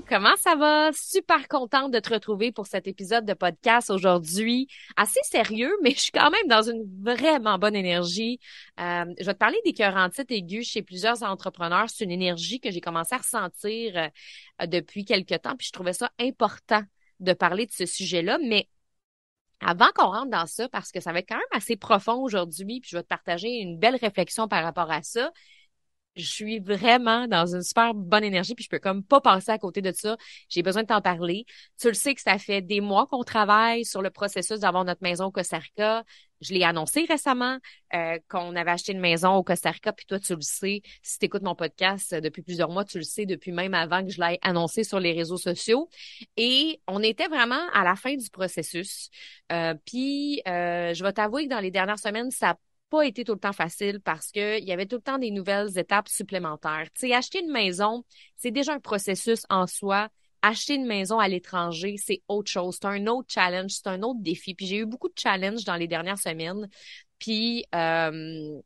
Comment ça va? Super contente de te retrouver pour cet épisode de podcast aujourd'hui. Assez sérieux, mais je suis quand même dans une vraiment bonne énergie. Je vais te parler des cœur-en-titre aigus chez plusieurs entrepreneurs. C'est une énergie que j'ai commencé à ressentir depuis quelque temps, puis je trouvais ça important de parler de ce sujet-là. Mais avant qu'on rentre dans ça, parce que ça va être quand même assez profond aujourd'hui, puis je vais te partager une belle réflexion par rapport à ça. Je suis vraiment dans une super bonne énergie, puis je peux comme pas passer à côté de ça. J'ai besoin de t'en parler. Tu le sais que ça fait des mois qu'on travaille sur le processus d'avoir notre maison au Costa Rica. Je l'ai annoncé récemment qu'on avait acheté une maison au Costa Rica, puis toi, tu le sais. Si tu écoutes mon podcast depuis plusieurs mois, tu le sais depuis même avant que je l'aie annoncé sur les réseaux sociaux. Et on était vraiment à la fin du processus. Puis, je vais t'avouer que dans les dernières semaines, ça pas été tout le temps facile parce que il y avait tout le temps des nouvelles étapes supplémentaires. Tu sais, acheter une maison, c'est déjà un processus en soi. Acheter une maison à l'étranger, c'est autre chose. C'est un autre challenge, c'est un autre défi. Puis j'ai eu beaucoup de challenges dans les dernières semaines. Puis le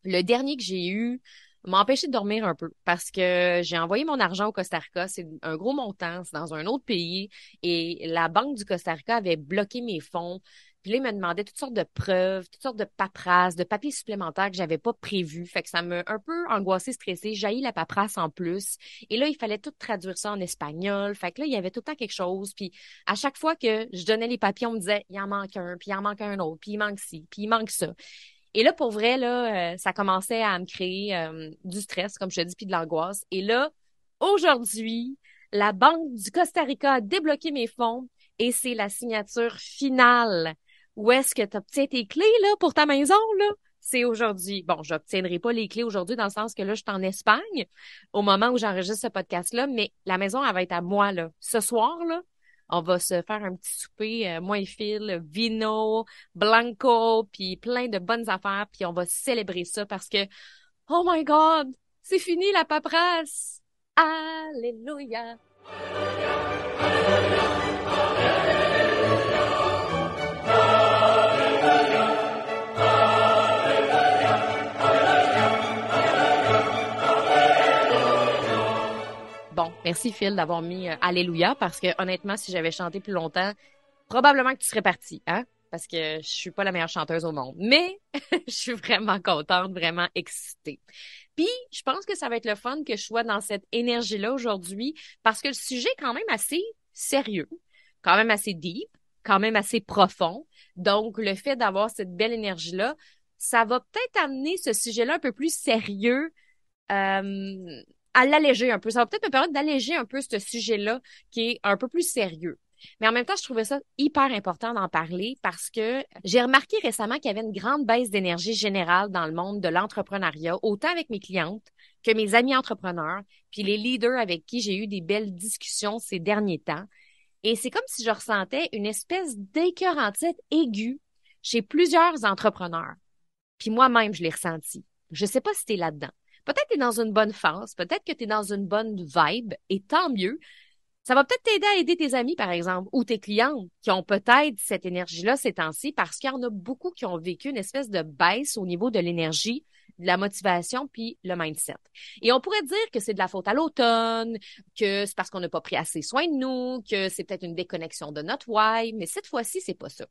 dernier que j'ai eu m'a empêché de dormir un peu parce que j'ai envoyé mon argent au Costa Rica. C'est un gros montant, c'est dans un autre pays. Et la Banque du Costa Rica avait bloqué mes fonds. Puis là, il me demandait toutes sortes de preuves, toutes sortes de paperasses, de papiers supplémentaires que j'avais pas prévus. Fait que ça m'a un peu angoissée, stressée. J'haïs la paperasse en plus. Et là, il fallait tout traduire ça en espagnol. Fait que là, il y avait tout le temps quelque chose. Puis à chaque fois que je donnais les papiers, on me disait, il en manque un, puis il en manque un autre, puis il manque ci, puis il manque ça. Et là, pour vrai, là, ça commençait à me créer du stress, comme je te dis, puis de l'angoisse. Et là, aujourd'hui, la Banque du Costa Rica a débloqué mes fonds et c'est la signature finale. Où est-ce que tu obtiens tes clés, là, pour ta maison, là? C'est aujourd'hui. Bon, j'obtiendrai pas les clés aujourd'hui dans le sens que là, je suis en Espagne au moment où j'enregistre ce podcast-là, mais la maison, elle va être à moi, là. Ce soir, là, on va se faire un petit souper, moi et Phil, vino, blanco, puis plein de bonnes affaires, puis on va célébrer ça parce que, oh my God, c'est fini la paperasse! Alléluia! Bon, merci Phil d'avoir mis Alléluia parce que honnêtement, si j'avais chanté plus longtemps, probablement que tu serais parti, hein? Parce que je suis pas la meilleure chanteuse au monde. Mais je suis vraiment contente, vraiment excitée. Puis, je pense que ça va être le fun que je sois dans cette énergie-là aujourd'hui parce que le sujet est quand même assez sérieux, quand même assez deep, quand même assez profond. Donc, le fait d'avoir cette belle énergie-là, ça va peut-être amener ce sujet-là un peu plus sérieux à l'alléger un peu. Ça va peut-être me permettre d'alléger un peu ce sujet-là qui est un peu plus sérieux. Mais en même temps, je trouvais ça hyper important d'en parler parce que j'ai remarqué récemment qu'il y avait une grande baisse d'énergie générale dans le monde de l'entrepreneuriat, autant avec mes clientes que mes amis entrepreneurs, puis les leaders avec qui j'ai eu des belles discussions ces derniers temps. Et c'est comme si je ressentais une espèce d'écœur en tête aigu chez plusieurs entrepreneurs. Puis moi-même, je l'ai ressenti. Je sais pas si t'es là-dedans. Peut-être que t'es dans une bonne phase, peut-être que t'es dans une bonne vibe, et tant mieux. Ça va peut-être t'aider à aider tes amis, par exemple, ou tes clientes qui ont peut-être cette énergie-là ces temps-ci, parce qu'il y en a beaucoup qui ont vécu une espèce de baisse au niveau de l'énergie, de la motivation, puis le mindset. Et on pourrait dire que c'est de la faute à l'automne, que c'est parce qu'on n'a pas pris assez soin de nous, que c'est peut-être une déconnexion de notre why, mais cette fois-ci, c'est pas ça.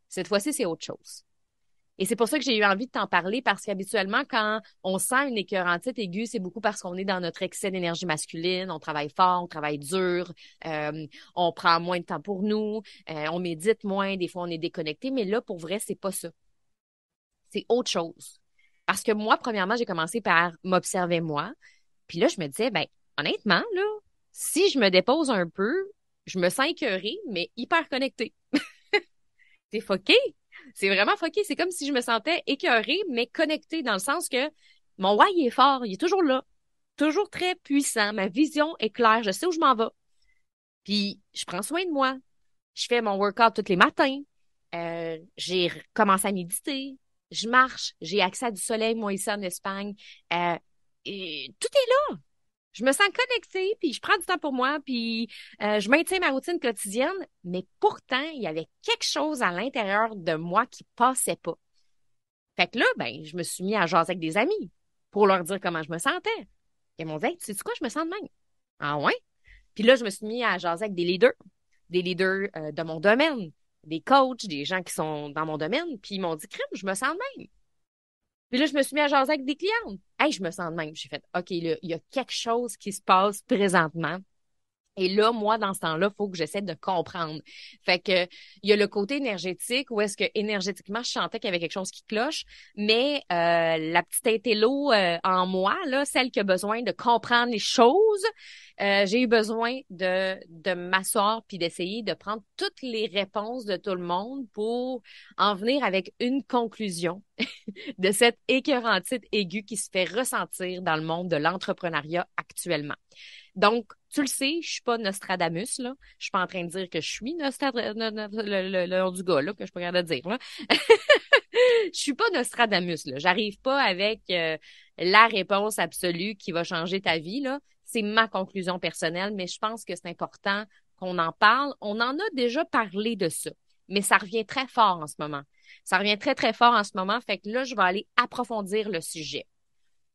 Cette fois-ci, c'est autre chose. Et c'est pour ça que j'ai eu envie de t'en parler parce qu'habituellement, quand on sent une écœurantite aiguë, c'est beaucoup parce qu'on est dans notre excès d'énergie masculine, on travaille fort, on travaille dur, on prend moins de temps pour nous, on médite moins, des fois on est déconnecté, mais là, pour vrai, c'est pas ça. C'est autre chose. Parce que moi, premièrement, j'ai commencé par m'observer moi, puis là, je me disais, ben, honnêtement, là, si je me dépose un peu, je me sens écœurée, mais hyper connectée. C'est fucké. C'est vraiment fucké. C'est comme si je me sentais écœurée, mais connectée dans le sens que mon why il est fort, il est toujours là, toujours très puissant. Ma vision est claire, je sais où je m'en vais. Puis je prends soin de moi. Je fais mon workout tous les matins. J'ai commencé à méditer. Je marche. J'ai accès à du soleil, moi, ici en Espagne. Euh, et tout est là. Je me sens connectée, puis je prends du temps pour moi, puis je maintiens ma routine quotidienne, mais pourtant, il y avait quelque chose à l'intérieur de moi qui passait pas. Fait que là, ben, je me suis mis à jaser avec des amis pour leur dire comment je me sentais. Ils m'ont dit, hey, tu sais quoi, je me sens de même. Ah ouais? Puis là, je me suis mis à jaser avec des leaders de mon domaine, des coachs, des gens qui sont dans mon domaine, puis ils m'ont dit, crème, je me sens de même. Puis là, je me suis mis à jaser avec des clientes. Hey, je me sens de même. J'ai fait, OK, là, il y a quelque chose qui se passe présentement. Et là, moi, dans ce temps-là, il faut que j'essaie de comprendre. Fait que il y a le côté énergétique où est-ce que énergétiquement, je sentais qu'il y avait quelque chose qui cloche, mais la petite intello en moi, là, celle qui a besoin de comprendre les choses, j'ai eu besoin de m'asseoir puis d'essayer de prendre toutes les réponses de tout le monde pour en venir avec une conclusion de cette écœurantite aiguë qui se fait ressentir dans le monde de l'entrepreneuriat actuellement. Donc, tu le sais, je suis pas Nostradamus, là. Je suis pas en train de dire que je suis Nostradamus, le nom du gars, là, que je peux pas de dire, là. Je suis pas Nostradamus, là. J'arrive pas avec la réponse absolue qui va changer ta vie, là. C'est ma conclusion personnelle, mais je pense que c'est important qu'on en parle. On en a déjà parlé de ça, mais ça revient très fort en ce moment. Ça revient très, très fort en ce moment. Fait que là, je vais aller approfondir le sujet.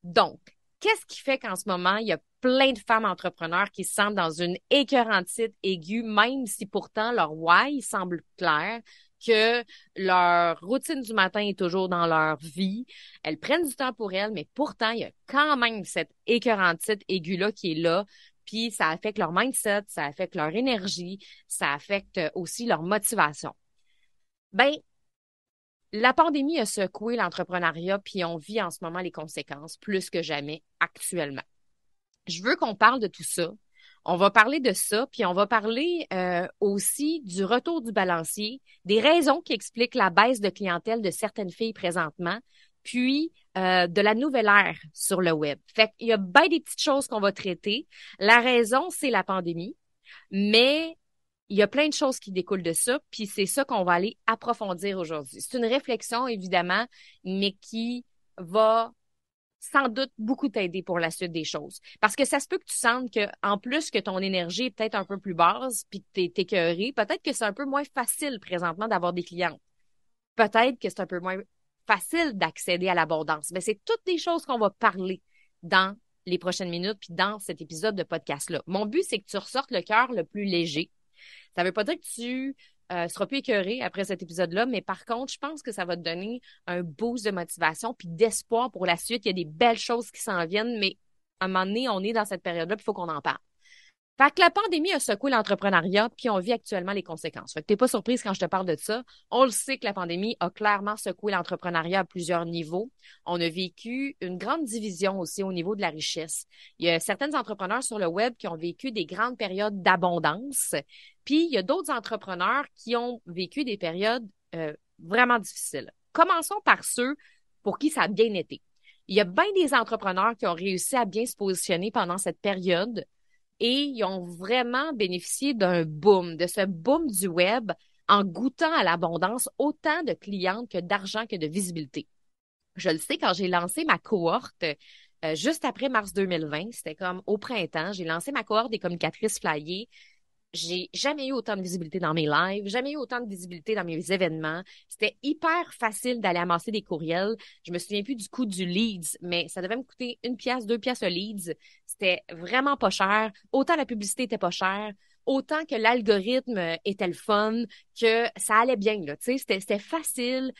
Donc, qu'est-ce qui fait qu'en ce moment, il y a plein de femmes entrepreneurs qui se sentent dans une écœurantite aiguë, même si pourtant leur why semble clair, que leur routine du matin est toujours dans leur vie. Elles prennent du temps pour elles, mais pourtant, il y a quand même cette écœurantite aiguë-là qui est là. Puis ça affecte leur mindset, ça affecte leur énergie, ça affecte aussi leur motivation. Ben, la pandémie a secoué l'entrepreneuriat, puis on vit en ce moment les conséquences plus que jamais actuellement. Je veux qu'on parle de tout ça. On va parler de ça, puis on va parler aussi du retour du balancier, des raisons qui expliquent la baisse de clientèle de certaines filles présentement, puis de la nouvelle ère sur le web. Fait qu'il y a bien des petites choses qu'on va traiter. La raison, c'est la pandémie, mais il y a plein de choses qui découlent de ça, puis c'est ça qu'on va aller approfondir aujourd'hui. C'est une réflexion, évidemment, mais qui va sans doute beaucoup t'aider pour la suite des choses. Parce que ça se peut que tu sentes que, en plus que ton énergie est peut-être un peu plus basse, puis que t'es écœuré, peut-être que c'est un peu moins facile présentement d'avoir des clients. Peut-être que c'est un peu moins facile d'accéder à l'abondance. Mais c'est toutes des choses qu'on va parler dans les prochaines minutes, puis dans cet épisode de podcast-là. Mon but, c'est que tu ressortes le cœur le plus léger. Ça veut pas dire que tu seras plus écœuré après cet épisode-là, mais par contre, je pense que ça va te donner un boost de motivation puis d'espoir pour la suite. Il y a des belles choses qui s'en viennent, mais à un moment donné, on est dans cette période-là, puis il faut qu'on en parle. Fait que la pandémie a secoué l'entrepreneuriat, puis on vit actuellement les conséquences. Fait que t'es pas surprise quand je te parle de ça. On le sait que la pandémie a clairement secoué l'entrepreneuriat à plusieurs niveaux. On a vécu une grande division aussi au niveau de la richesse. Il y a certains entrepreneurs sur le web qui ont vécu des grandes périodes d'abondance, puis il y a d'autres entrepreneurs qui ont vécu des périodes vraiment difficiles. Commençons par ceux pour qui ça a bien été. Il y a bien des entrepreneurs qui ont réussi à bien se positionner pendant cette période et ils ont vraiment bénéficié d'un boom, de ce boom du web en goûtant à l'abondance, autant de clientes que d'argent que de visibilité. Je le sais, quand j'ai lancé ma cohorte, juste après mars 2020, c'était comme au printemps, j'ai lancé ma cohorte des communicatrices flyées. J'ai jamais eu autant de visibilité dans mes lives, jamais eu autant de visibilité dans mes événements. C'était hyper facile d'aller amasser des courriels. Je me souviens plus du coût du leads, mais ça devait me coûter 1 pièce, 2 pièces le leads. C'était vraiment pas cher. Autant la publicité était pas chère, autant que l'algorithme était le fun, que ça allait bien, là. Tu sais, c'était facile.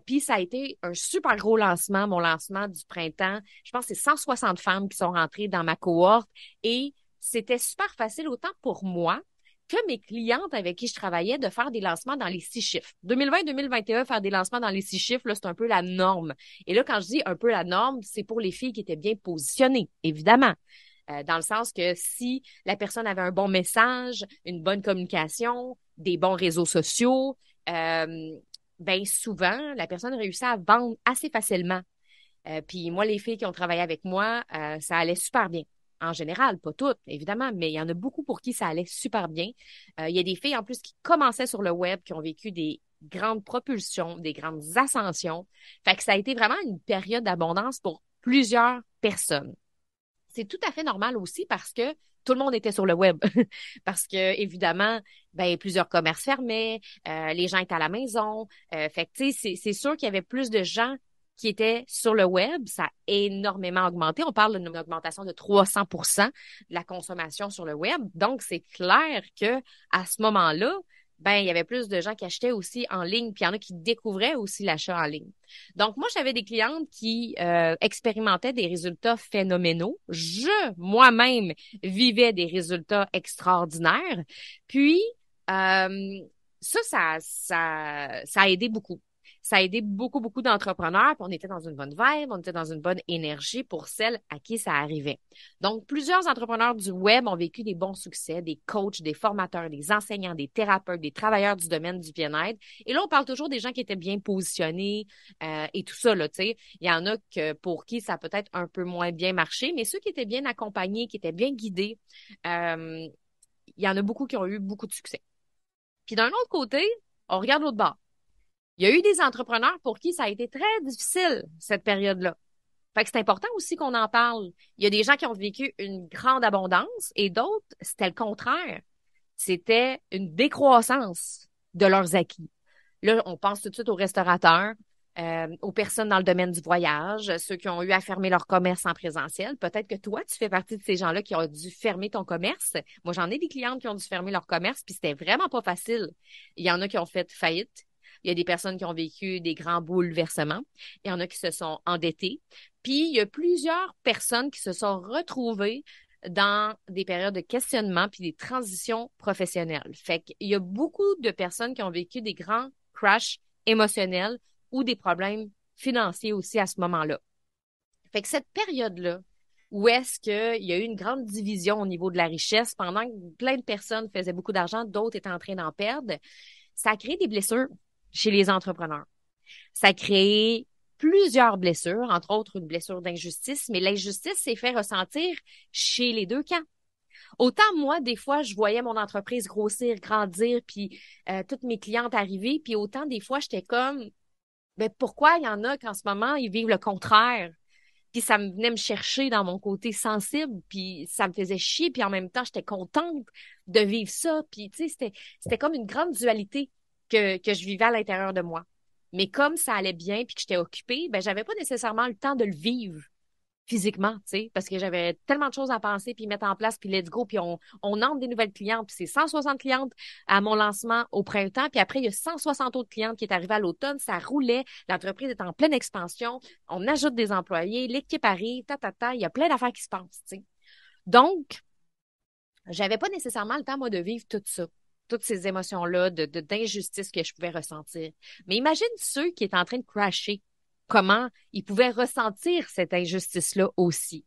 Puis ça a été un super gros lancement, mon lancement du printemps. Je pense que c'est 160 femmes qui sont rentrées dans ma cohorte et c'était super facile autant pour moi que mes clientes avec qui je travaillais de faire des lancements dans les 6 chiffres. 2020-2021, faire des lancements dans les 6 chiffres, là, c'est un peu la norme. Et là, quand je dis un peu la norme, c'est pour les filles qui étaient bien positionnées, évidemment. Dans le sens que si la personne avait un bon message, une bonne communication, des bons réseaux sociaux, ben souvent, la personne réussit à vendre assez facilement. Puis moi, les filles qui ont travaillé avec moi, ça allait super bien. En général, pas toutes, évidemment, mais il y en a beaucoup pour qui ça allait super bien. Il y a des filles en plus qui commençaient sur le web, qui ont vécu des grandes propulsions, des grandes ascensions. Fait que ça a été vraiment une période d'abondance pour plusieurs personnes. C'est tout à fait normal aussi parce que tout le monde était sur le web. Parce que, évidemment, ben, plusieurs commerces fermaient, les gens étaient à la maison. Fait que, tu sais, c'est sûr qu'il y avait plus de gens qui étaient sur le web, ça a énormément augmenté. On parle d'une augmentation de 300% de la consommation sur le web. Donc, c'est clair que à ce moment-là, ben, il y avait plus de gens qui achetaient aussi en ligne, puis il y en a qui découvraient aussi l'achat en ligne. Donc, moi, j'avais des clientes qui expérimentaient des résultats phénoménaux. Moi-même, vivais des résultats extraordinaires. Puis, euh, ça a aidé beaucoup. Ça a aidé beaucoup, beaucoup d'entrepreneurs. Puis on était dans une bonne vibe, on était dans une bonne énergie pour celles à qui ça arrivait. Donc, plusieurs entrepreneurs du web ont vécu des bons succès, des coachs, des formateurs, des enseignants, des thérapeutes, des travailleurs du domaine du bien-être. Et là, on parle toujours des gens qui étaient bien positionnés et tout ça, là, tu sais. Il y en a que pour qui ça a peut-être un peu moins bien marché, mais ceux qui étaient bien accompagnés, qui étaient bien guidés, il y en a beaucoup qui ont eu beaucoup de succès. Puis d'un autre côté, on regarde l'autre bord. Il y a eu des entrepreneurs pour qui ça a été très difficile, cette période-là. Fait que c'est important aussi qu'on en parle. Il y a des gens qui ont vécu une grande abondance et d'autres, c'était le contraire. C'était une décroissance de leurs acquis. Là, on pense tout de suite aux restaurateurs, aux personnes dans le domaine du voyage, ceux qui ont eu à fermer leur commerce en présentiel. Peut-être que toi, tu fais partie de ces gens-là qui ont dû fermer ton commerce. Moi, j'en ai des clientes qui ont dû fermer leur commerce, puis c'était vraiment pas facile. Il y en a qui ont fait faillite. Il y a des personnes qui ont vécu des grands bouleversements. Il y en a qui se sont endettées. Puis, il y a plusieurs personnes qui se sont retrouvées dans des périodes de questionnement puis des transitions professionnelles. Fait qu'il y a beaucoup de personnes qui ont vécu des grands crashs émotionnels ou des problèmes financiers aussi à ce moment-là. Fait que cette période-là, où est-ce qu'il y a eu une grande division au niveau de la richesse pendant que plein de personnes faisaient beaucoup d'argent, d'autres étaient en train d'en perdre, ça a créé des blessures chez les entrepreneurs. Ça a créé plusieurs blessures, entre autres une blessure d'injustice, mais l'injustice s'est fait ressentir chez les deux camps. Autant moi, des fois, je voyais mon entreprise grossir, grandir, puis toutes mes clientes arriver, puis autant des fois, j'étais comme, ben pourquoi il y en a qu'en ce moment, ils vivent le contraire? Puis ça me venait me chercher dans mon côté sensible, puis ça me faisait chier, puis en même temps, j'étais contente de vivre ça, puis tu sais, c'était comme une grande dualité que je vivais à l'intérieur de moi. Mais comme ça allait bien puis que j'étais occupée, ben j'avais pas nécessairement le temps de le vivre physiquement, tu sais, parce que j'avais tellement de choses à penser puis mettre en place puis let's go puis on entre des nouvelles clientes puis c'est 160 clientes à mon lancement au printemps puis après il y a 160 autres clientes qui est arrivée à l'automne, ça roulait, l'entreprise est en pleine expansion, on ajoute des employés, l'équipe arrive, il y a plein d'affaires qui se passent, tu sais. Donc, j'avais pas nécessairement le temps, moi, de vivre tout ça, toutes ces émotions-là, d'injustice que je pouvais ressentir. Mais imagine ceux qui étaient en train de crasher, comment ils pouvaient ressentir cette injustice-là aussi.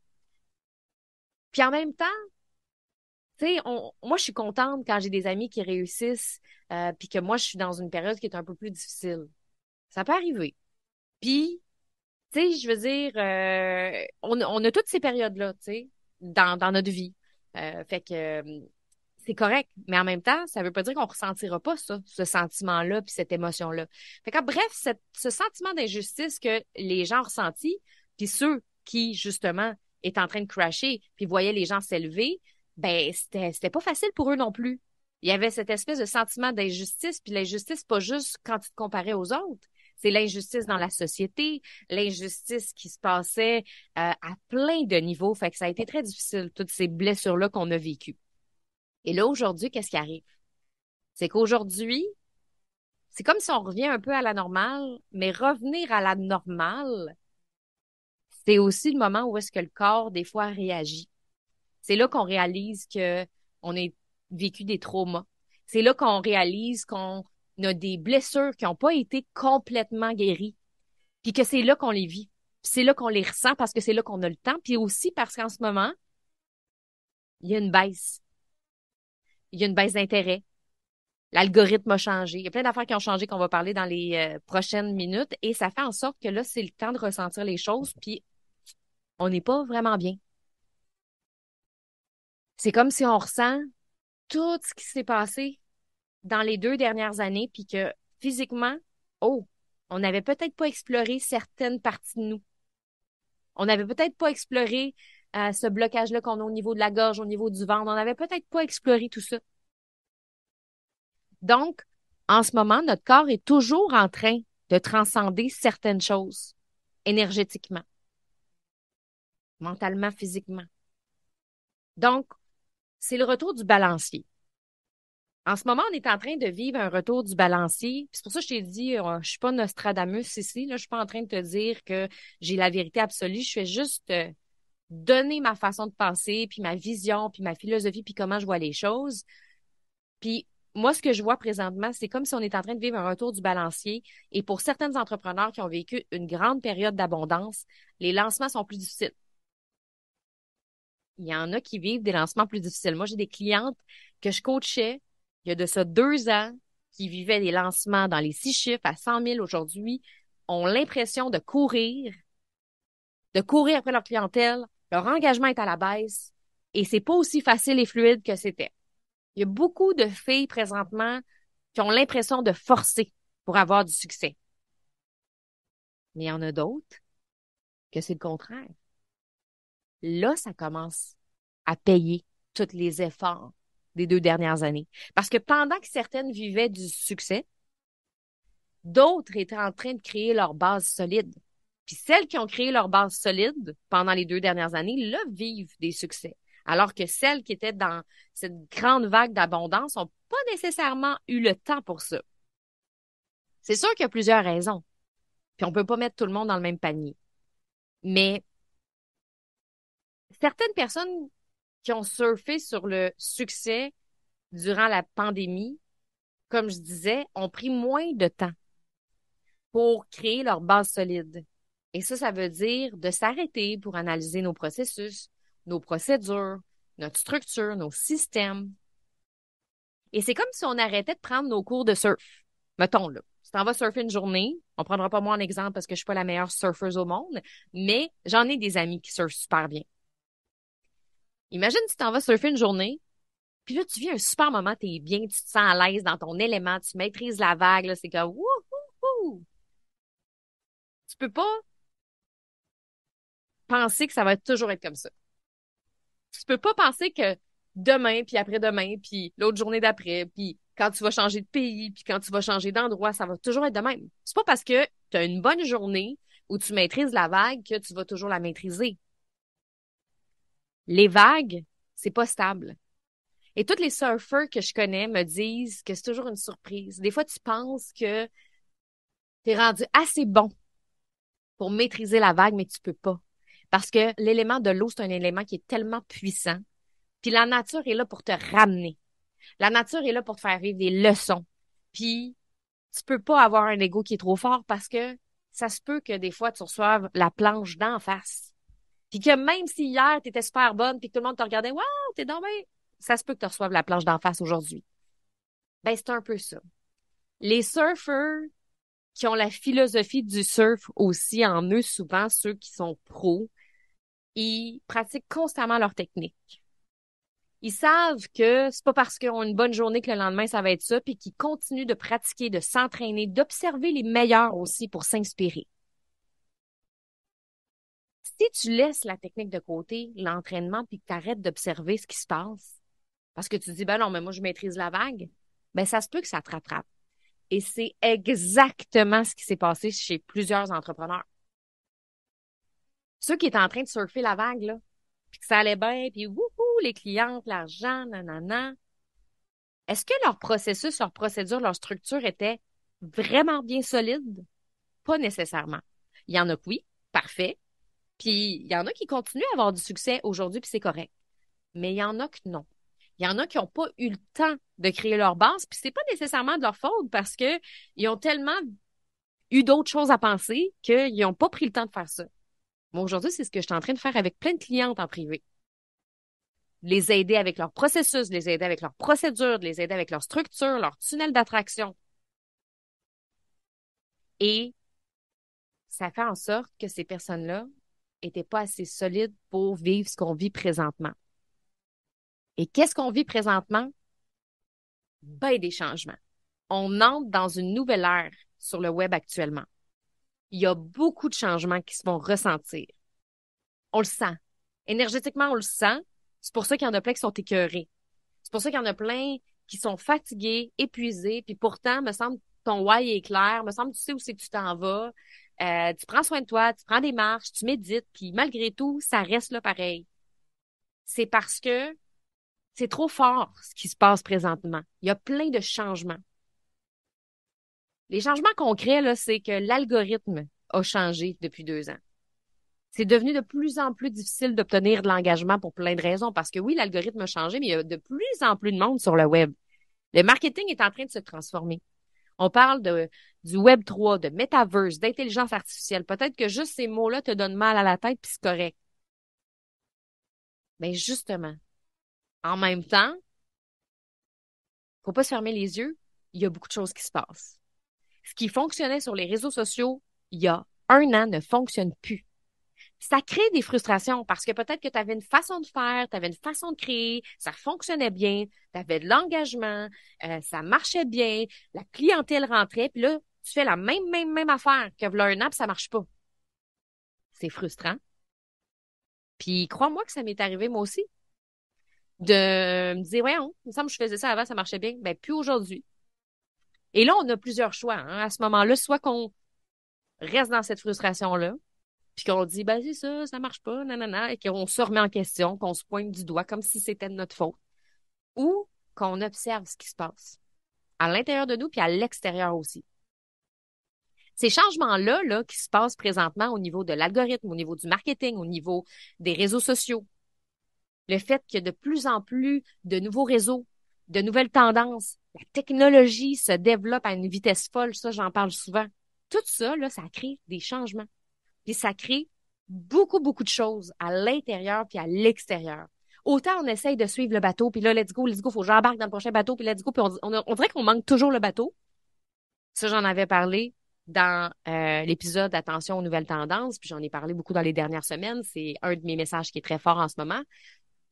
Puis en même temps, tu sais, moi, je suis contente quand j'ai des amis qui réussissent, puis que moi, je suis dans une période qui est un peu plus difficile. Ça peut arriver. Puis, tu sais, je veux dire, on a toutes ces périodes-là, tu sais, dans notre vie. Fait que c'est correct, mais en même temps, ça veut pas dire qu'on ressentira pas ça, ce sentiment-là, puis cette émotion-là. Fait que bref, ce sentiment d'injustice que les gens ont ressenti, puis ceux qui, justement, étaient en train de crasher, puis voyaient les gens s'élever, ben c'était pas facile pour eux non plus. Il y avait cette espèce de sentiment d'injustice, puis l'injustice, pas juste quand tu te comparais aux autres. C'est l'injustice dans la société, l'injustice qui se passait à plein de niveaux. Fait que ça a été très difficile, toutes ces blessures-là qu'on a vécues. Et là, aujourd'hui, qu'est-ce qui arrive? C'est qu'aujourd'hui, c'est comme si on revient un peu à la normale, mais revenir à la normale, c'est aussi le moment où est-ce que le corps, des fois, réagit. C'est là qu'on réalise que on a vécu des traumas. C'est là qu'on réalise qu'on a des blessures qui n'ont pas été complètement guéries, puis que c'est là qu'on les vit. Puis c'est là qu'on les ressent parce que c'est là qu'on a le temps, puis aussi parce qu'en ce moment, il y a une baisse. Il y a une baisse d'intérêt. L'algorithme a changé. Il y a plein d'affaires qui ont changé qu'on va parler dans les prochaines minutes et ça fait en sorte que là, c'est le temps de ressentir les choses puis on n'est pas vraiment bien. C'est comme si on ressent tout ce qui s'est passé dans les 2 dernières années puis que physiquement, oh, on n'avait peut-être pas exploré certaines parties de nous. On n'avait peut-être pas exploré ce blocage-là qu'on a au niveau de la gorge, au niveau du ventre. On n'avait peut-être pas exploré tout ça. Donc, en ce moment, notre corps est toujours en train de transcender certaines choses. énergétiquement, mentalement, physiquement. Donc, c'est le retour du balancier. En ce moment, on est en train de vivre un retour du balancier. C'est pour ça que je t'ai dit, je suis pas Nostradamus ici. Là, je suis pas en train de te dire que j'ai la vérité absolue. Je fais juste donner ma façon de penser, puis ma vision, puis ma philosophie, puis comment je vois les choses. Puis moi, ce que je vois présentement, c'est comme si on est en train de vivre un retour du balancier. Et pour certains entrepreneurs qui ont vécu une grande période d'abondance, les lancements sont plus difficiles. Il y en a qui vivent des lancements plus difficiles. Moi, j'ai des clientes que je coachais il y a de ça 2 ans qui vivaient des lancements dans les 6 chiffres à 100 000 aujourd'hui, ont l'impression de courir après leur clientèle. Leur engagement est à la baisse et c'est pas aussi facile et fluide que c'était. Il y a beaucoup de filles présentement qui ont l'impression de forcer pour avoir du succès. Mais il y en a d'autres que c'est le contraire. Là, ça commence à payer tous les efforts des 2 dernières années. Parce que pendant que certaines vivaient du succès, d'autres étaient en train de créer leur base solide. Puis celles qui ont créé leur base solide pendant les 2 dernières années, là, vivent des succès. Alors que celles qui étaient dans cette grande vague d'abondance n'ont pas nécessairement eu le temps pour ça. C'est sûr qu'il y a plusieurs raisons. Puis on peut pas mettre tout le monde dans le même panier. Mais certaines personnes qui ont surfé sur le succès durant la pandémie, comme je disais, ont pris moins de temps pour créer leur base solide. Et ça veut dire de s'arrêter pour analyser nos processus, nos procédures, notre structure, nos systèmes. Et c'est comme si on arrêtait de prendre nos cours de surf. Mettons, là, si t'en vas surfer une journée, on prendra pas moi en exemple parce que je suis pas la meilleure surfeuse au monde, mais j'en ai des amis qui surfent super bien. Imagine si t'en vas surfer une journée, puis là, tu vis un super moment, t'es bien, tu te sens à l'aise dans ton élément, tu maîtrises la vague, là, c'est comme wouhou! Tu peux pas penser que ça va toujours être comme ça. Tu peux pas penser que demain, puis après-demain, puis l'autre journée d'après, puis quand tu vas changer de pays, puis quand tu vas changer d'endroit, ça va toujours être de même. C'est pas parce que tu as une bonne journée où tu maîtrises la vague que tu vas toujours la maîtriser. Les vagues, c'est pas stable. Et tous les surfeurs que je connais me disent que c'est toujours une surprise. Des fois, tu penses que tu es rendu assez bon pour maîtriser la vague, mais tu peux pas. Parce que l'élément de l'eau, c'est un élément qui est tellement puissant. Puis la nature est là pour te ramener. La nature est là pour te faire vivre des leçons. Puis tu peux pas avoir un ego qui est trop fort parce que ça se peut que des fois tu reçoives la planche d'en face. Puis que même si hier t'étais super bonne puis que tout le monde te regardait, waouh, t'es donc bien, ça se peut que tu reçoives la planche d'en face aujourd'hui. Ben c'est un peu ça. Les surfeurs qui ont la philosophie du surf aussi en eux, souvent ceux qui sont pros, ils pratiquent constamment leur technique. Ils savent que c'est pas parce qu'ils ont une bonne journée que le lendemain, ça va être ça, puis qu'ils continuent de pratiquer, de s'entraîner, d'observer les meilleurs aussi pour s'inspirer. Si tu laisses la technique de côté, l'entraînement, puis que tu arrêtes d'observer ce qui se passe, parce que tu dis, ben non, mais moi, je maîtrise la vague, ben ça se peut que ça te rattrape. Et c'est exactement ce qui s'est passé chez plusieurs entrepreneurs. Ceux qui étaient en train de surfer la vague, là, puis que ça allait bien, puis wouhou, les clientes, l'argent, nanana. Est-ce que leur processus, leur procédure, leur structure était vraiment bien solide? Pas nécessairement. Il y en a que oui, parfait. Puis il y en a qui continuent à avoir du succès aujourd'hui, puis c'est correct. Mais il y en a que non. Il y en a qui n'ont pas eu le temps de créer leur base, puis c'est pas nécessairement de leur faute parce que ils ont tellement eu d'autres choses à penser qu'ils n'ont pas pris le temps de faire ça. Moi, aujourd'hui, c'est ce que je suis en train de faire avec plein de clientes en privé. Les aider avec leur processus, les aider avec leur procédure, les aider avec leur structure, leur tunnel d'attraction. Et ça fait en sorte que ces personnes-là étaient pas assez solides pour vivre ce qu'on vit présentement. Et qu'est-ce qu'on vit présentement? Ben, des changements. On entre dans une nouvelle ère sur le web actuellement. Il y a beaucoup de changements qui se vont ressentir. On le sent. Énergétiquement, on le sent. C'est pour ça qu'il y en a plein qui sont écœurés. C'est pour ça qu'il y en a plein qui sont fatigués, épuisés, puis pourtant, me semble, ton why est clair, me semble, tu sais où c'est que tu t'en vas. tu prends soin de toi, tu prends des marches, tu médites, puis malgré tout, ça reste là pareil. C'est parce que c'est trop fort ce qui se passe présentement. Il y a plein de changements. Les changements concrets, là, c'est que l'algorithme a changé depuis 2 ans. C'est devenu de plus en plus difficile d'obtenir de l'engagement pour plein de raisons, parce que oui, l'algorithme a changé, mais il y a de plus en plus de monde sur le web. Le marketing est en train de se transformer. On parle du Web 3, de metaverse, d'intelligence artificielle. Peut-être que juste ces mots-là te donnent mal à la tête, puis c'est correct. Mais justement, en même temps, faut pas se fermer les yeux. Il y a beaucoup de choses qui se passent. Ce qui fonctionnait sur les réseaux sociaux il y a 1 an ne fonctionne plus. Ça crée des frustrations parce que peut-être que tu avais une façon de faire, tu avais une façon de créer, ça fonctionnait bien, tu avais de l'engagement, ça marchait bien, la clientèle rentrait, puis là, tu fais la même affaire que v'là 1 an, puis ça marche pas. C'est frustrant. Puis crois-moi que ça m'est arrivé moi aussi, de me dire, voyons, il me semble que je faisais ça avant, ça marchait bien. Ben, plus aujourd'hui. Et là, on a plusieurs choix, hein, à ce moment-là, soit qu'on reste dans cette frustration-là, puis qu'on dit, ben c'est ça marche pas, nanana, et qu'on se remet en question, qu'on se pointe du doigt comme si c'était de notre faute, ou qu'on observe ce qui se passe à l'intérieur de nous puis à l'extérieur aussi. Ces changements-là là, qui se passent présentement au niveau de l'algorithme, au niveau du marketing, au niveau des réseaux sociaux, le fait qu'il y a de plus en plus de nouveaux réseaux, de nouvelles tendances, la technologie se développe à une vitesse folle, ça j'en parle souvent. Tout ça, là, ça crée des changements. Puis ça crée beaucoup de choses à l'intérieur puis à l'extérieur. Autant on essaye de suivre le bateau, puis là, let's go, faut que j'embarque dans le prochain bateau, puis let's go, puis on dirait qu'on manque toujours le bateau. Ça, j'en avais parlé dans l'épisode Attention aux nouvelles tendances, puis j'en ai parlé beaucoup dans les dernières semaines. C'est un de mes messages qui est très fort en ce moment.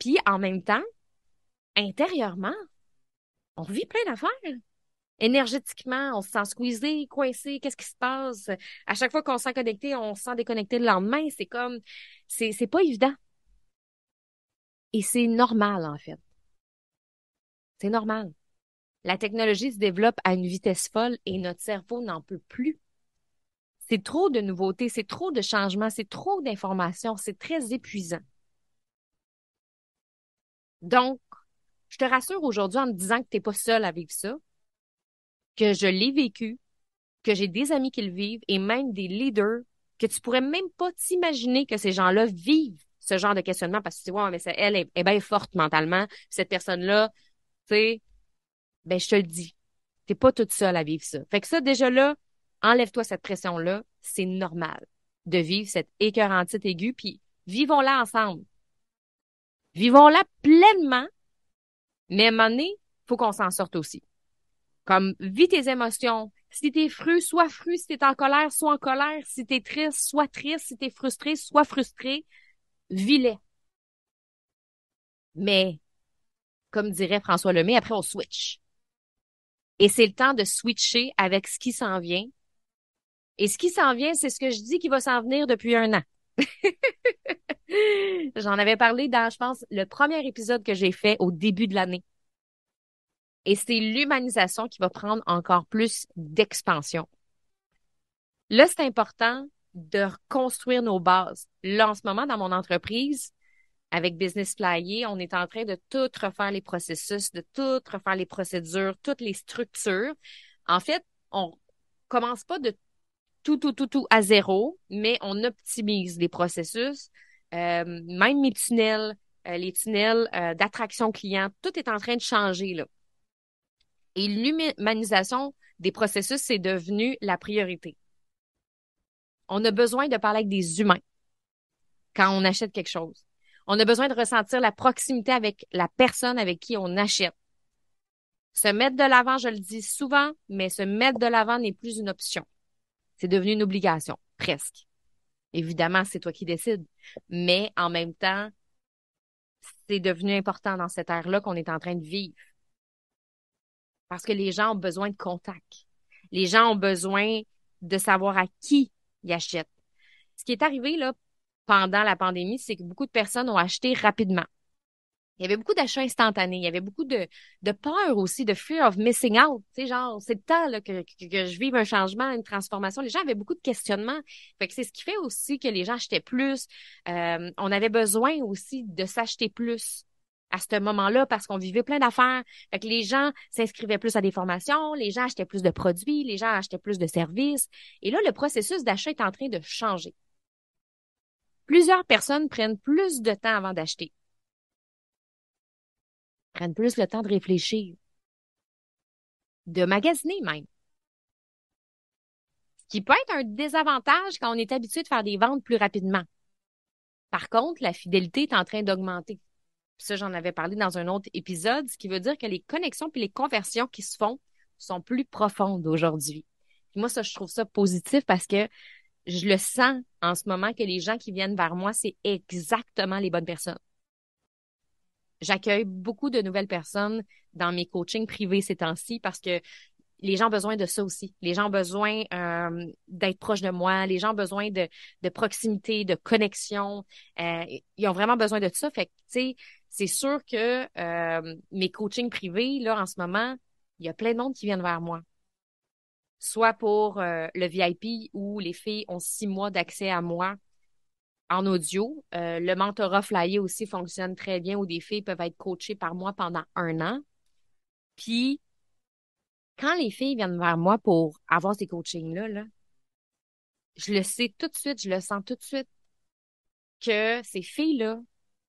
Puis en même temps, intérieurement, on vit plein d'affaires. Énergétiquement, on se sent squeezé, coincé, qu'est-ce qui se passe? À chaque fois qu'on se sent connecté, on se sent déconnecté le lendemain. C'est comme, c'est pas évident. Et c'est normal, en fait. C'est normal. La technologie se développe à une vitesse folle et notre cerveau n'en peut plus. C'est trop de nouveautés, c'est trop de changements, c'est trop d'informations, c'est très épuisant. Donc, je te rassure aujourd'hui en te disant que t'es pas seul à vivre ça, que je l'ai vécu, que j'ai des amis qui le vivent et même des leaders que tu pourrais même pas t'imaginer que ces gens-là vivent ce genre de questionnement parce que tu sais, ouais, mais elle est bien forte mentalement. Puis cette personne-là, tu sais, ben, je te le dis, t'es pas toute seule à vivre ça. Fait que ça, déjà là, enlève-toi cette pression-là. C'est normal de vivre cette écœurantite aiguë puis vivons-la ensemble. Vivons-la pleinement, mais à un moment donné, faut qu'on s'en sorte aussi. Comme, vis tes émotions. Si t'es fru, sois fru. Si t'es en colère, sois en colère. Si t'es triste, sois triste. Si t'es frustré, sois frustré. Vis-les. Mais, comme dirait François Lemay, après, on switch. Et c'est le temps de switcher avec ce qui s'en vient. Et ce qui s'en vient, c'est ce que je dis qui va s'en venir depuis 1 an. J'en avais parlé dans, je pense, le premier épisode que j'ai fait au début de l'année. Et c'est l'humanisation qui va prendre encore plus d'expansion. Là, c'est important de reconstruire nos bases. Là, en ce moment, dans mon entreprise, avec Business Flyer, on est en train de tout refaire les processus, de tout refaire les procédures, toutes les structures. En fait, on commence pas de tout à zéro, mais on optimise les processus. Même mes tunnels, les tunnels d'attraction client, tout est en train de changer, là. Et l'humanisation des processus, c'est devenu la priorité. On a besoin de parler avec des humains quand on achète quelque chose. On a besoin de ressentir la proximité avec la personne avec qui on achète. Se mettre de l'avant, je le dis souvent, mais se mettre de l'avant n'est plus une option. C'est devenu une obligation, presque. Évidemment, c'est toi qui décides. Mais en même temps, c'est devenu important dans cette ère-là qu'on est en train de vivre. Parce que les gens ont besoin de contact. Les gens ont besoin de savoir à qui ils achètent. Ce qui est arrivé là pendant la pandémie, c'est que beaucoup de personnes ont acheté rapidement. Il y avait beaucoup d'achats instantanés. Il y avait beaucoup de peur aussi, de fear of missing out. Tu sais, genre, c'est le temps là, que je vive un changement, une transformation. Les gens avaient beaucoup de questionnements. Fait que c'est ce qui fait aussi que les gens achetaient plus. On avait besoin aussi de s'acheter plus à ce moment-là parce qu'on vivait plein d'affaires. Fait que les gens s'inscrivaient plus à des formations, les gens achetaient plus de produits, les gens achetaient plus de services. Et là, le processus d'achat est en train de changer. Plusieurs personnes prennent plus de temps avant d'acheter, prennent plus le temps de réfléchir, de magasiner même. Ce qui peut être un désavantage quand on est habitué de faire des ventes plus rapidement. Par contre, la fidélité est en train d'augmenter. Ça, j'en avais parlé dans un autre épisode, ce qui veut dire que les connexions puis les conversions qui se font sont plus profondes aujourd'hui. Puis moi, ça, je trouve ça positif parce que je le sens en ce moment que les gens qui viennent vers moi, c'est exactement les bonnes personnes. J'accueille beaucoup de nouvelles personnes dans mes coachings privés ces temps-ci parce que les gens ont besoin de ça aussi. Les gens ont besoin d'être proches de moi. Les gens ont besoin de proximité, de connexion. Ils ont vraiment besoin de ça. Fait que, tu sais, c'est sûr que mes coachings privés, là, en ce moment, il y a plein de monde qui viennent vers moi. Soit pour le VIP où les filles ont 6 mois d'accès à moi en audio. Le mentorat flyé aussi fonctionne très bien où des filles peuvent être coachées par moi pendant 1 an. Puis, quand les filles viennent vers moi pour avoir ces coachings-là, là, je le sais tout de suite, je le sens tout de suite que ces filles-là,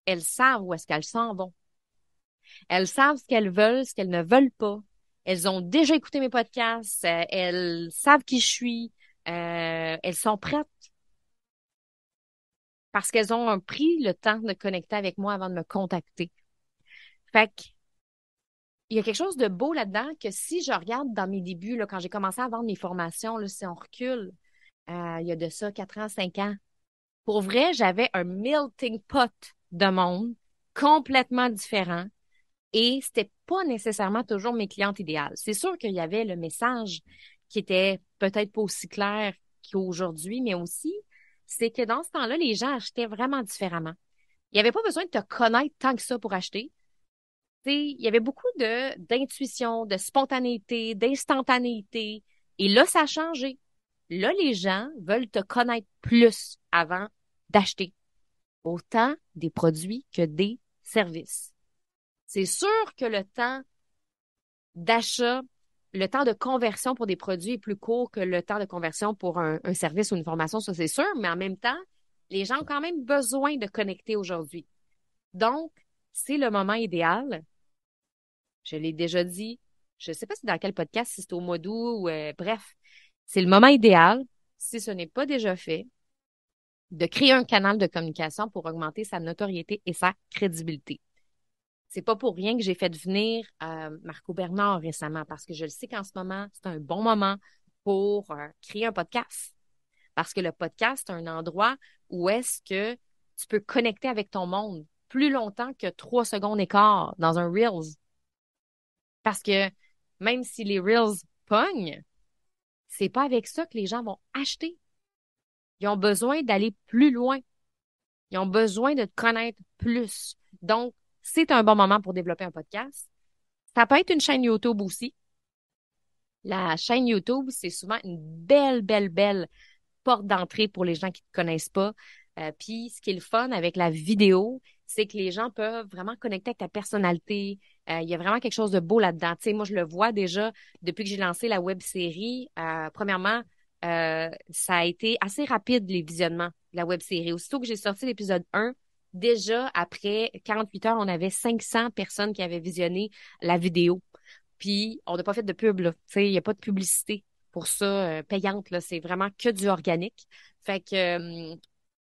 elles savent où est-ce qu'elles s'en vont. Elles savent ce qu'elles veulent, ce qu'elles ne veulent pas. Elles ont déjà écouté mes podcasts, elles savent qui je suis, elles sont prêtes parce qu'elles ont pris le temps de connecter avec moi avant de me contacter. Fait que, il y a quelque chose de beau là-dedans que si je regarde dans mes débuts, là, quand j'ai commencé à vendre mes formations, là, si on recule, il y a de ça 4 ans, 5 ans. Pour vrai, j'avais un melting pot de monde complètement différent et c'était pas nécessairement toujours mes clientes idéales. C'est sûr qu'il y avait le message qui était peut-être pas aussi clair qu'aujourd'hui, mais aussi, c'est que dans ce temps-là, les gens achetaient vraiment différemment. Il n'y avait pas besoin de te connaître tant que ça pour acheter. Tu sais, il y avait beaucoup d'intuition, de spontanéité, d'instantanéité. Et là, ça a changé. Là, les gens veulent te connaître plus avant d'acheter autant des produits que des services. C'est sûr que le temps d'achat, le temps de conversion pour des produits est plus court que le temps de conversion pour un service ou une formation, ça c'est sûr, mais en même temps, les gens ont quand même besoin de connecter aujourd'hui. Donc, c'est le moment idéal. Je l'ai déjà dit. Je ne sais pas si dans quel podcast, si c'est au mois d'août ou bref, c'est le moment idéal, si ce n'est pas déjà fait, de créer un canal de communication pour augmenter sa notoriété et sa crédibilité. C'est pas pour rien que j'ai fait venir Marco Bernard récemment, parce que je le sais qu'en ce moment, c'est un bon moment pour créer un podcast. Parce que le podcast, c'est un endroit où est-ce que tu peux connecter avec ton monde plus longtemps que 3 secondes et quart dans un Reels. Parce que même si les Reels pognent, c'est pas avec ça que les gens vont acheter. Ils ont besoin d'aller plus loin. Ils ont besoin de te connaître plus. Donc, c'est un bon moment pour développer un podcast. Ça peut être une chaîne YouTube aussi. La chaîne YouTube, c'est souvent une belle, belle, belle porte d'entrée pour les gens qui ne te connaissent pas. Puis, ce qui est le fun avec la vidéo, c'est que les gens peuvent vraiment connecter avec ta personnalité. Il y a vraiment quelque chose de beau là-dedans. Tu sais, moi, je le vois déjà depuis que j'ai lancé la web série. Premièrement, ça a été assez rapide, les visionnements de la web série. Aussitôt que j'ai sorti l'épisode 1, déjà, après 48 heures, on avait 500 personnes qui avaient visionné la vidéo. Puis, on n'a pas fait de pub, là. Tu sais, il n'y a pas de publicité pour ça payante, là. C'est vraiment que du organique. Fait que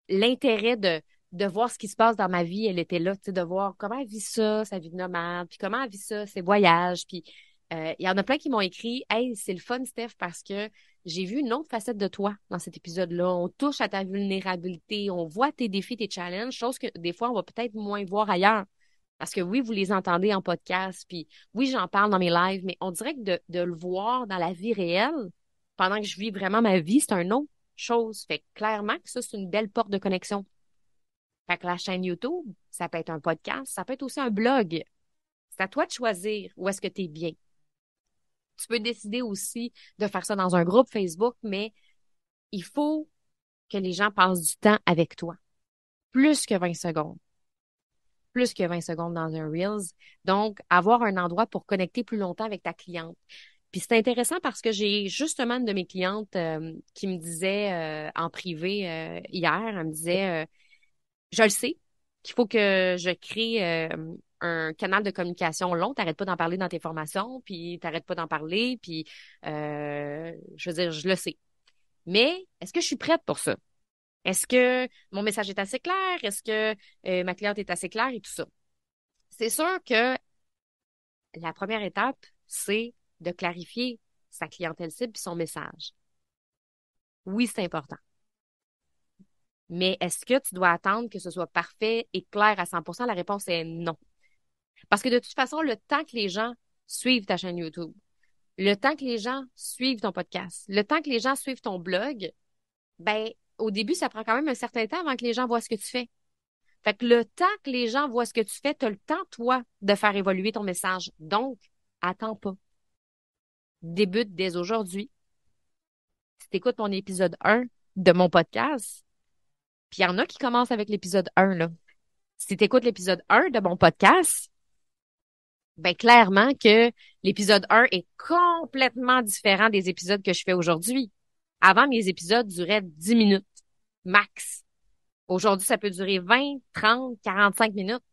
l'intérêt de voir ce qui se passe dans ma vie, elle était là, tu sais, de voir comment elle vit ça, sa vie de nomade, puis comment elle vit ça, ses voyages. Puis, il y en a plein qui m'ont écrit, Hey, c'est le fun, Steph, parce que j'ai vu une autre facette de toi dans cet épisode-là. On touche à ta vulnérabilité, on voit tes défis, tes challenges, chose que des fois, on va peut-être moins voir ailleurs. Parce que oui, vous les entendez en podcast, puis oui, j'en parle dans mes lives, mais on dirait que de le voir dans la vie réelle, pendant que je vis vraiment ma vie, c'est une autre chose. Fait que clairement que ça, c'est une belle porte de connexion. Fait que la chaîne YouTube, ça peut être un podcast, ça peut être aussi un blog. C'est à toi de choisir où est-ce que tu es bien. Tu peux décider aussi de faire ça dans un groupe Facebook, mais il faut que les gens passent du temps avec toi. Plus que 20 secondes. Plus que 20 secondes dans un Reels. Donc, avoir un endroit pour connecter plus longtemps avec ta cliente. Puis c'est intéressant parce que j'ai justement une de mes clientes qui me disait en privé hier, elle me disait, je le sais qu'il faut que je crée un canal de communication long. T'arrêtes pas d'en parler dans tes formations, puis t'arrêtes pas d'en parler, puis je veux dire, je le sais. Mais est-ce que je suis prête pour ça? Est-ce que mon message est assez clair? Est-ce que ma cliente est assez claire et tout ça? C'est sûr que la première étape, c'est de clarifier sa clientèle cible et son message. Oui, c'est important. Mais est-ce que tu dois attendre que ce soit parfait et clair à 100%? La réponse est non. Parce que de toute façon, le temps que les gens suivent ta chaîne YouTube, le temps que les gens suivent ton podcast, le temps que les gens suivent ton blog, ben, au début, ça prend quand même un certain temps avant que les gens voient ce que tu fais. Fait que le temps que les gens voient ce que tu fais, tu as le temps, toi, de faire évoluer ton message. Donc, attends pas. Débute dès aujourd'hui. Si tu écoutes mon épisode 1 de mon podcast, puis il y en a qui commencent avec l'épisode 1, là. Si tu écoutes l'épisode 1 de mon podcast, ben clairement que l'épisode 1 est complètement différent des épisodes que je fais aujourd'hui. Avant, mes épisodes duraient 10 minutes, max. Aujourd'hui, ça peut durer 20, 30, 45 minutes.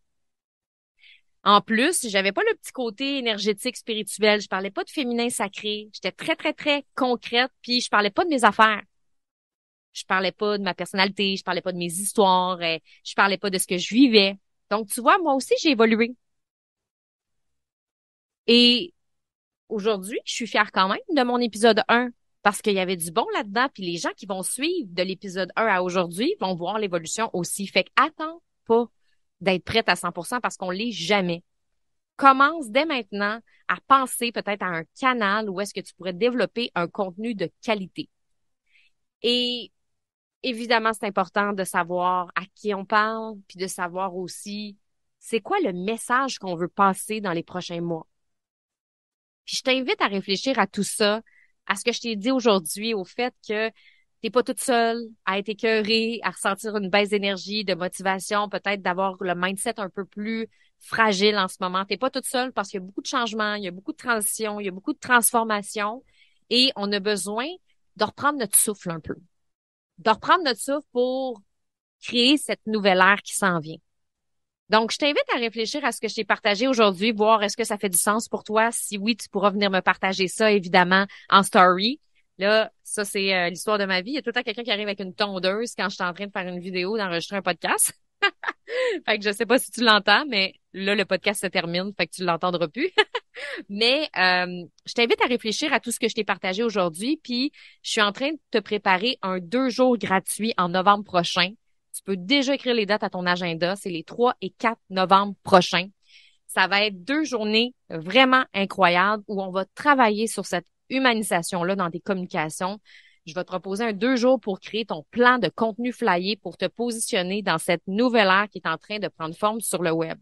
En plus, j'avais pas le petit côté énergétique, spirituel. Je parlais pas de féminin sacré. J'étais très, très, très concrète, puis je parlais pas de mes affaires. Je parlais pas de ma personnalité, je parlais pas de mes histoires, je parlais pas de ce que je vivais. Donc, tu vois, moi aussi, j'ai évolué. Et aujourd'hui, je suis fière quand même de mon épisode 1 parce qu'il y avait du bon là-dedans, puis les gens qui vont suivre de l'épisode 1 à aujourd'hui vont voir l'évolution aussi. Fait que attends pas d'être prête à 100% parce qu'on l'est jamais. Commence dès maintenant à penser peut-être à un canal où est-ce que tu pourrais développer un contenu de qualité. Et évidemment, c'est important de savoir à qui on parle, puis de savoir aussi c'est quoi le message qu'on veut passer dans les prochains mois. Puis je t'invite à réfléchir à tout ça, à ce que je t'ai dit aujourd'hui, au fait que t'es pas toute seule à être écœurée, à ressentir une baisse d'énergie, de motivation, peut-être d'avoir le mindset un peu plus fragile en ce moment. T'es pas toute seule parce qu'il y a beaucoup de changements, il y a beaucoup de transitions, il y a beaucoup de transformations et on a besoin de reprendre notre souffle un peu. De reprendre notre souffle pour créer cette nouvelle ère qui s'en vient. Donc, je t'invite à réfléchir à ce que je t'ai partagé aujourd'hui, voir est-ce que ça fait du sens pour toi. Si oui, tu pourras venir me partager ça, évidemment, en story. Là, ça, c'est l'histoire de ma vie. Il y a tout le temps quelqu'un qui arrive avec une tondeuse quand je suis en train de faire une vidéo, d'enregistrer un podcast. Fait que je sais pas si tu l'entends, mais là, le podcast se termine, fait que tu l'entendras plus. Mais je t'invite à réfléchir à tout ce que je t'ai partagé aujourd'hui, puis je suis en train de te préparer un 2 jours gratuit en novembre prochain. Tu peux déjà écrire les dates à ton agenda. C'est les 3 et 4 novembre prochains. Ça va être 2 journées vraiment incroyables où on va travailler sur cette humanisation-là dans tes communications. Je vais te proposer un 2 jours pour créer ton plan de contenu flyé pour te positionner dans cette nouvelle ère qui est en train de prendre forme sur le web.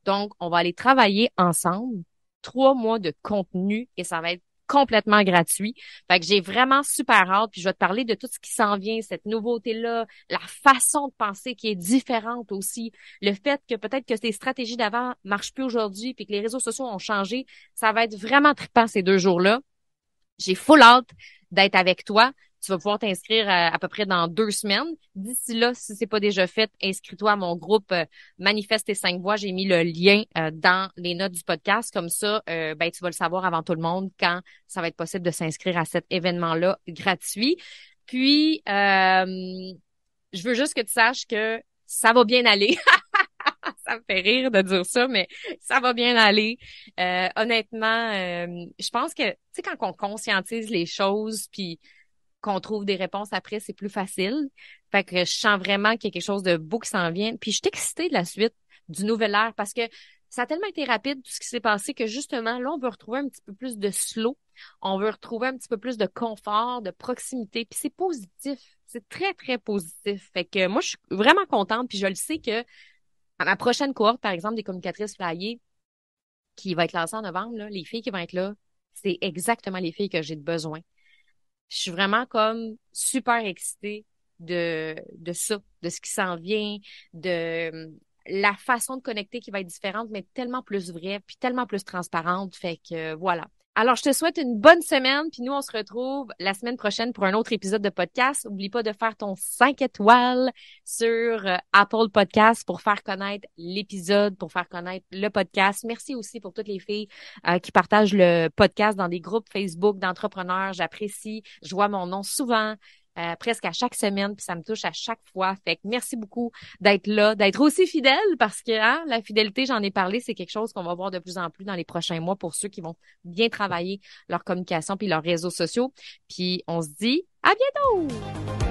Donc, on va aller travailler ensemble 3 mois de contenu et ça va être complètement gratuit. Fait que j'ai vraiment super hâte, puis je vais te parler de tout ce qui s'en vient, cette nouveauté-là, la façon de penser qui est différente aussi, le fait que peut-être que tes stratégies d'avant marchent plus aujourd'hui, puis que les réseaux sociaux ont changé, ça va être vraiment trippant ces 2 jours-là. J'ai full hâte d'être avec toi. Tu vas pouvoir t'inscrire à peu près dans 2 semaines. D'ici là, si c'est pas déjà fait, inscris-toi à mon groupe Manifeste tes 5 voix. J'ai mis le lien dans les notes du podcast. Comme ça, ben, tu vas le savoir avant tout le monde quand ça va être possible de s'inscrire à cet événement-là gratuit. Puis, je veux juste que tu saches que ça va bien aller. Ça me fait rire de dire ça, mais ça va bien aller. Honnêtement, je pense que, tu sais, quand on conscientise les choses, puis qu'on trouve des réponses après, c'est plus facile. Fait que je sens vraiment qu'il y a quelque chose de beau qui s'en vient. Puis je suis excitée de la suite du nouvel ère parce que ça a tellement été rapide tout ce qui s'est passé que justement, là, on veut retrouver un petit peu plus de slow. On veut retrouver un petit peu plus de confort, de proximité. Puis c'est positif. C'est très, très positif. Fait que moi, je suis vraiment contente. Puis je le sais que À ma prochaine cohorte, par exemple, des communicatrices flyées qui va être lancée en novembre, là, les filles qui vont être là, c'est exactement les filles que j'ai de besoin. Je suis vraiment comme super excitée de ça, de ce qui s'en vient, de la façon de connecter qui va être différente, mais tellement plus vraie, puis tellement plus transparente. Fait que voilà. Alors, je te souhaite une bonne semaine, puis nous, on se retrouve la semaine prochaine pour un autre épisode de podcast. Oublie pas de faire ton 5 étoiles sur Apple Podcast pour faire connaître l'épisode, pour faire connaître le podcast. Merci aussi pour toutes les filles qui partagent le podcast dans des groupes Facebook d'entrepreneurs. J'apprécie. Je vois mon nom souvent. Presque à chaque semaine, puis ça me touche à chaque fois. Fait que merci beaucoup d'être là, d'être aussi fidèle parce que hein, la fidélité, j'en ai parlé, c'est quelque chose qu'on va voir de plus en plus dans les prochains mois pour ceux qui vont bien travailler leur communication puis leurs réseaux sociaux. Puis on se dit à bientôt!